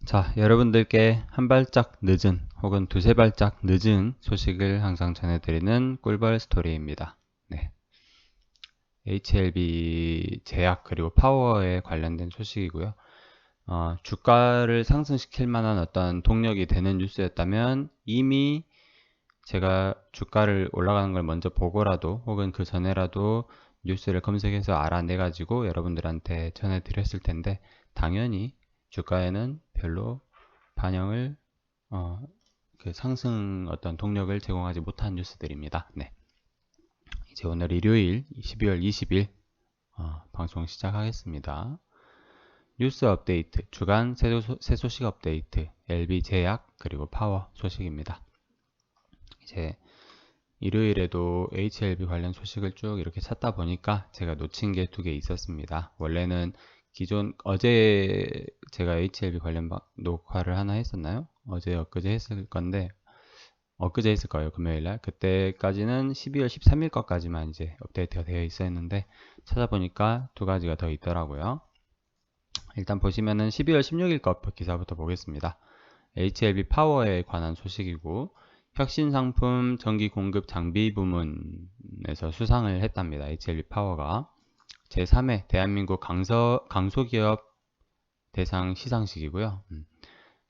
자, 여러분들께 한 발짝 늦은 혹은 두세 발짝 늦은 소식을 항상 전해드리는 꿀벌 스토리입니다. 네. HLB 제약 그리고 파워에 관련된 소식이고요. 주가를 상승시킬 만한 어떤 동력이 되는 뉴스였다면 이미 제가 주가를 올라가는 걸 먼저 보고라도 혹은 그 전에라도 뉴스를 검색해서 알아내가지고 여러분들한테 전해드렸을 텐데 당연히 주가에는 별로 반영을 그 상승 어떤 동력을 제공하지 못한 뉴스들입니다. 네. 이제 오늘 일요일 12월 20일 방송 시작하겠습니다. 뉴스 업데이트, 주간 새 소식 업데이트, LB 제약 그리고 파워 소식입니다. 이제 일요일에도 HLB 관련 소식을 쭉 이렇게 찾다 보니까 제가 놓친 게 두 개 있었습니다. 원래는 기존 어제 제가 HLB 관련 녹화를 하나 했었나요? 어제 엊그제 했을 건데 엊그제 했을 거예요. 금요일날. 그때까지는 12월 13일 것까지만 이제 업데이트가 되어 있었는데 찾아보니까 두 가지가 더 있더라고요. 일단 보시면은 12월 16일 것 기사부터 보겠습니다. HLB 파워에 관한 소식이고 혁신 상품 전기 공급 장비 부문에서 수상을 했답니다. HLB 파워가 제3회 대한민국 강소기업 대상 시상식이고요.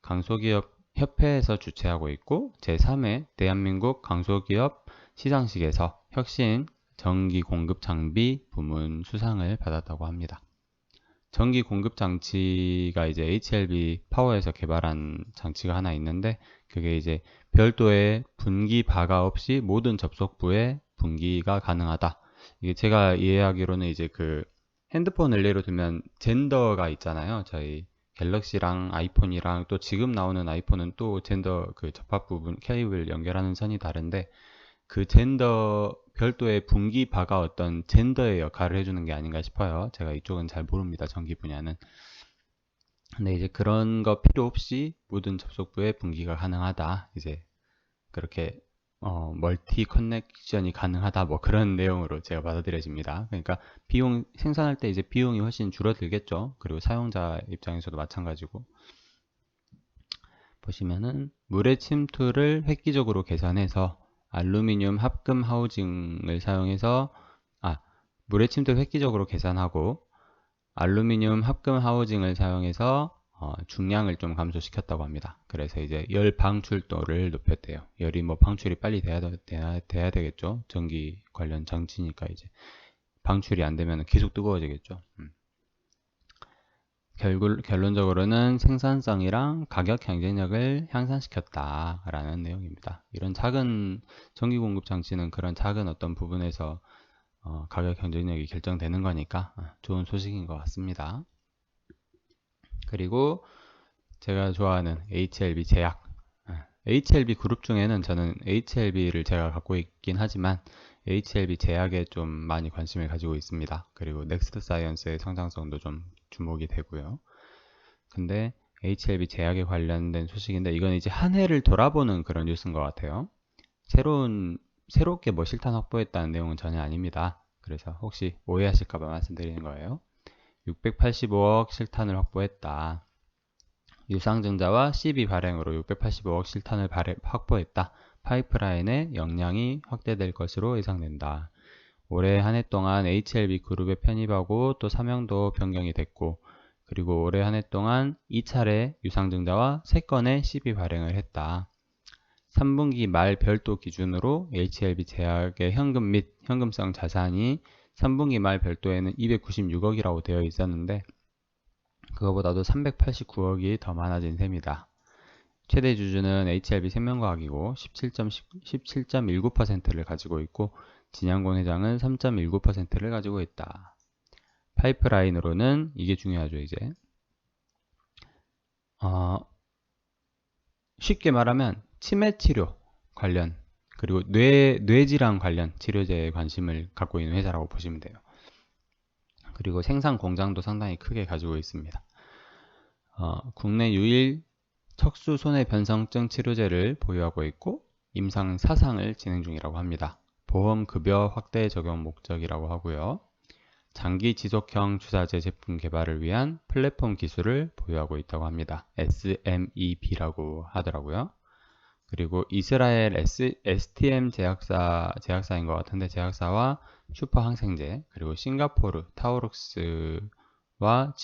강소기업 협회에서 주최하고 있고 제3회 대한민국 강소기업 시상식에서 혁신 전기 공급 장비 부문 수상을 받았다고 합니다. 전기 공급 장치가 이제 HLB 파워에서 개발한 장치가 하나 있는데 그게 이제 별도의 분기 바가 없이 모든 접속부에 분기가 가능하다. 이게 제가 이해하기로는 이제 그 핸드폰을 예로 들면 젠더가 있잖아요. 저희 갤럭시랑 아이폰이랑 또 지금 나오는 아이폰은 또 젠더 그 접합 부분 케이블 연결하는 선이 다른데 그 젠더 별도의 분기바가 어떤 젠더의 역할을 해주는 게 아닌가 싶어요. 제가 이쪽은 잘 모릅니다. 전기 분야는. 근데 이제 그런 거 필요 없이 모든 접속부에 분기가 가능하다. 이제 그렇게 멀티 커넥션이 가능하다. 뭐 그런 내용으로 제가 받아들여집니다. 그러니까 비용 생산할 때 이제 비용이 훨씬 줄어들겠죠. 그리고 사용자 입장에서도 마찬가지고. 보시면은 물의 침투를 획기적으로 계산해서 알루미늄 합금 하우징을 사용해서 물의 침투를 획기적으로 계산하고 알루미늄 합금 하우징을 사용해서 중량을 좀 감소시켰다고 합니다. 그래서 이제 열 방출도를 높였대요. 열이 뭐 방출이 빨리 돼야 되겠죠. 전기 관련 장치니까 이제 방출이 안 되면 계속 뜨거워지겠죠. 결론적으로는 생산성이랑 가격 경쟁력을 향상시켰다라는 내용입니다. 이런 작은 전기 공급 장치는 그런 작은 어떤 부분에서 가격 경쟁력이 결정되는 거니까 좋은 소식인 것 같습니다. 그리고 제가 좋아하는 HLB 제약. HLB 그룹 중에는 저는 HLB를 제가 갖고 있긴 하지만 HLB 제약에 좀 많이 관심을 가지고 있습니다. 그리고 넥스트 사이언스의 성장성도 좀 주목이 되고요. 근데 HLB 제약에 관련된 소식인데 이건 이제 한 해를 돌아보는 그런 뉴스인 것 같아요. 새롭게 뭐 실탄 확보했다는 내용은 전혀 아닙니다. 그래서 혹시 오해하실까봐 말씀드리는 거예요. 685억 실탄을 확보했다. 유상증자와 CB 발행으로 685억 실탄을 확보했다. 파이프라인의 역량이 확대될 것으로 예상된다. 올해 한 해 동안 HLB 그룹에 편입하고 또 사명도 변경이 됐고 그리고 올해 한 해 동안 2차례 유상증자와 3건의 CB 발행을 했다. 3분기 말 별도 기준으로 HLB 제약의 현금 및 현금성 자산이 3분기 말 별도에는 296억이라고 되어 있었는데 그거보다도 389억이 더 많아진 셈이다. 최대 주주는 HLB 생명과학이고 17.19%를 가지고 있고 진양곤 회장은 3.19%를 가지고 있다. 파이프라인으로는 이게 중요하죠. 이제 쉽게 말하면 치매 치료 관련 그리고 뇌질환 관련 치료제에 관심을 갖고 있는 회사라고 보시면 돼요. 그리고 생산 공장도 상당히 크게 가지고 있습니다. 국내 유일 척수 손해변성증 치료제를 보유하고 있고 임상 4상을 진행 중이라고 합니다. 보험급여 확대 적용 목적이라고 하고요. 장기 지속형 주사제 제품 개발을 위한 플랫폼 기술을 보유하고 있다고 합니다. SMEB라고 하더라고요. 그리고 이스라엘 STM 제약사인 것 같은데 제약사와 슈퍼항생제, 그리고 싱가포르 타우룩스와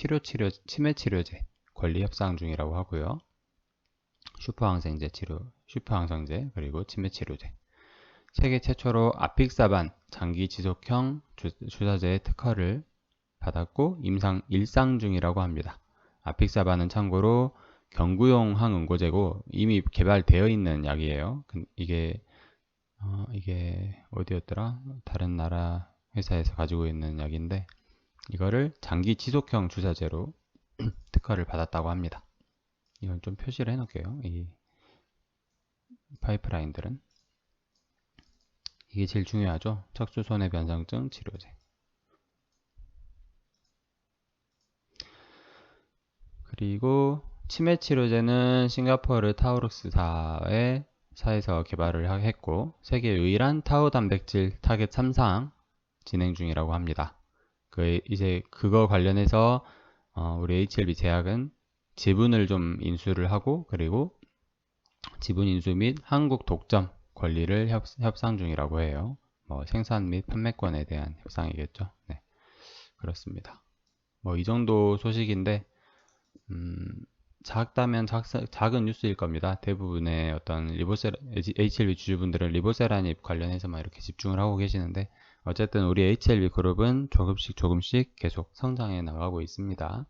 치매 치료제 권리 협상 중이라고 하고요. 슈퍼항생제 그리고 치매 치료제. 세계 최초로 아픽사반 장기 지속형 주사제의 특허를 받았고 일상 중이라고 합니다. 아픽사반은 참고로 경구용 항응고제고 이미 개발되어 있는 약이에요. 이게 어디였더라? 다른 나라 회사에서 가지고 있는 약인데 이거를 장기 지속형 주사제로 특허를 받았다고 합니다. 이건 좀 표시를 해놓을게요. 이 파이프라인들은. 이게 제일 중요하죠. 척추 손해변상증 치료제. 그리고 치매 치료제는 싱가포르 타우룩스사에서 개발을 했고 세계 유일한 타우 단백질 타겟 3상 진행 중이라고 합니다. 이제 그거 관련해서 우리 HLB 제약은 지분을 좀 인수를 하고 그리고 지분 인수 및 한국 독점 권리를 협상 중이라고 해요. 생산 및 판매권에 대한 협상이겠죠. 네, 그렇습니다. 이 정도 소식인데 작다면 작은 뉴스일 겁니다. 대부분의 어떤 HLB 주주분들은 리보세라닙 관련해서만 이렇게 집중을 하고 계시는데 어쨌든 우리 HLB 그룹은 조금씩 계속 성장해 나가고 있습니다.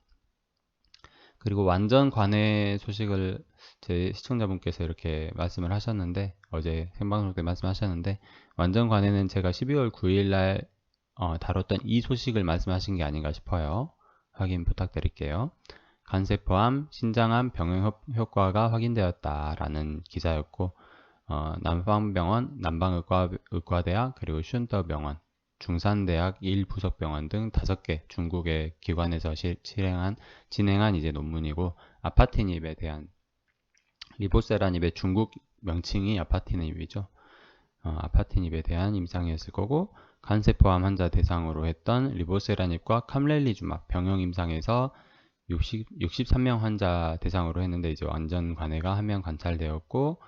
그리고 완전 관해 소식을 제 시청자분께서 이렇게 말씀을 하셨는데 어제 생방송 때 말씀하셨는데 완전 관해는 제가 12월 9일 날 다뤘던 이 소식을 말씀하신 게 아닌가 싶어요. 확인 부탁드릴게요. 간세포암, 신장암 병행 효과가 확인되었다라는 기사였고 남방병원, 남방의과대학, 그리고 슌더병원, 중산대학 1부속병원 등 5개 중국의 기관에서 진행한 이제 논문이고 아파티닙에 대한 리보세라닙의 중국 명칭이 아파티닙이죠. 아파티닙에 대한 임상이었을 거고 간세포암 환자 대상으로 했던 리보세라닙과 캄렐리주맙 병용 임상에서 63명 환자 대상으로 했는데 이제 완전 관해가 1명 관찰되었고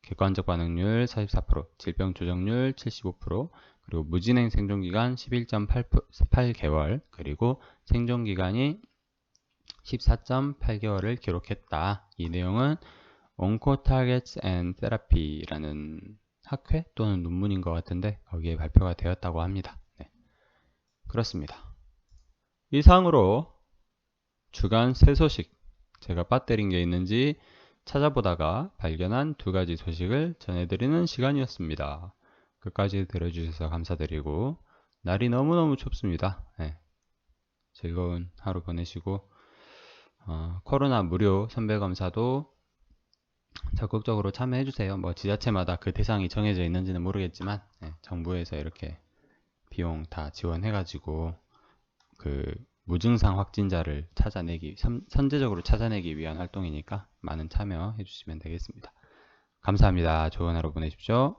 객관적 반응률 44%, 질병 조정률 75%, 그리고 무진행 생존기간 11.8개월, 그리고 생존기간이 14.8개월을 기록했다. 이 내용은 Oncotargets and Therapy라는 학회 또는 논문인 것 같은데 거기에 발표가 되었다고 합니다. 네. 그렇습니다. 이상으로 주간 새 소식, 제가 빠뜨린 게 있는지 찾아보다가 발견한 2가지 소식을 전해드리는 시간이었습니다. 끝까지 들어주셔서 감사드리고 날이 너무너무 춥습니다. 네. 즐거운 하루 보내시고 코로나 무료 선별검사도 적극적으로 참여해주세요. 지자체마다 그 대상이 정해져 있는지는 모르겠지만 정부에서 이렇게 비용 다 지원해가지고 그 무증상 확진자를 선제적으로 찾아내기 위한 활동이니까 많은 참여해 주시면 되겠습니다. 감사합니다. 좋은 하루 보내십시오.